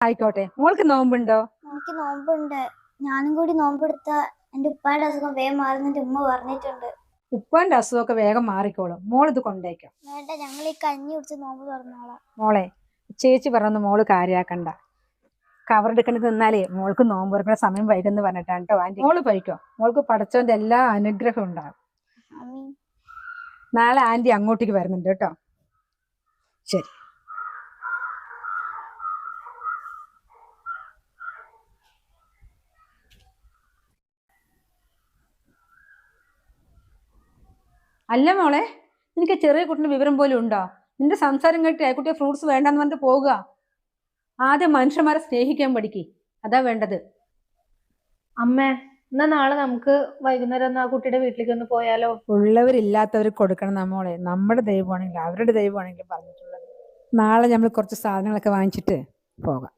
ആയിക്കോട്ടെ. മോൾക്ക് നോമ്പുണ്ടോ? എനിക്ക് നോമ്പുണ്ട്. ഞാനും കൂടി നോമ്പെടുത്ത എന്റെ ഉപ്പായുടെ അസുഖം വേഗം മാറുന്നിട്ട് ഉമ്മ പറഞ്ഞിട്ടുണ്ട്. ഉപ്പാന്റെ അസുഖമൊക്കെ വേഗം മാറിക്കോളും. മോളിത് കൊണ്ടേക്കാം. വേണ്ട, ഞങ്ങൾ ഈ കഞ്ഞി കുടിച്ച് നോമ്പ് തുറന്നോളാം. മോളെ, ചേച്ചി പറഞ്ഞു മോള് കാര്യാക്കണ്ട. കവറെടുക്കണത് നിന്നാലേ മോൾക്ക് നോമ്പ് തുറക്കുന്ന സമയം വൈകുന്നു പറഞ്ഞിട്ടാണ് കേട്ടോ ആന്റി. മോള് പോയിക്കോ. മോൾക്ക് പടച്ചോന്റെ എല്ലാ അനുഗ്രഹവും ഉണ്ടാകും. നാളെ ആന്റി അങ്ങോട്ടേക്ക് വരുന്നുണ്ട് കേട്ടോ. ശരി. അല്ല മോളെ, നിനക്ക് ചെറിയ കുട്ടിന്റെ വിവരം പോലും ഉണ്ടോ? നിന്റെ സംസാരം കേട്ട് ആ കുട്ടിയെ ഫ്രൂട്ട്സ് വേണ്ടെന്ന് പറഞ്ഞിട്ട് പോവുക. ആദ്യം മനുഷ്യന്മാരെ സ്നേഹിക്കാൻ പഠിക്ക്. അതാ വേണ്ടത്. അമ്മേ, എന്നാ നാളെ നമുക്ക് വൈകുന്നേരം ഒന്ന് ആ കുട്ടിയുടെ വീട്ടിലേക്ക് ഒന്ന് പോയാലോ? ഉള്ളവരില്ലാത്തവർ കൊടുക്കണം നമ്മളെ. നമ്മുടെ ദൈവമാണെങ്കിലും അവരുടെ ദൈവമാണെങ്കിലും പറഞ്ഞിട്ടുള്ളത്. നാളെ നമ്മൾ കുറച്ച് സാധനങ്ങളൊക്കെ വാങ്ങിച്ചിട്ട് പോകാം.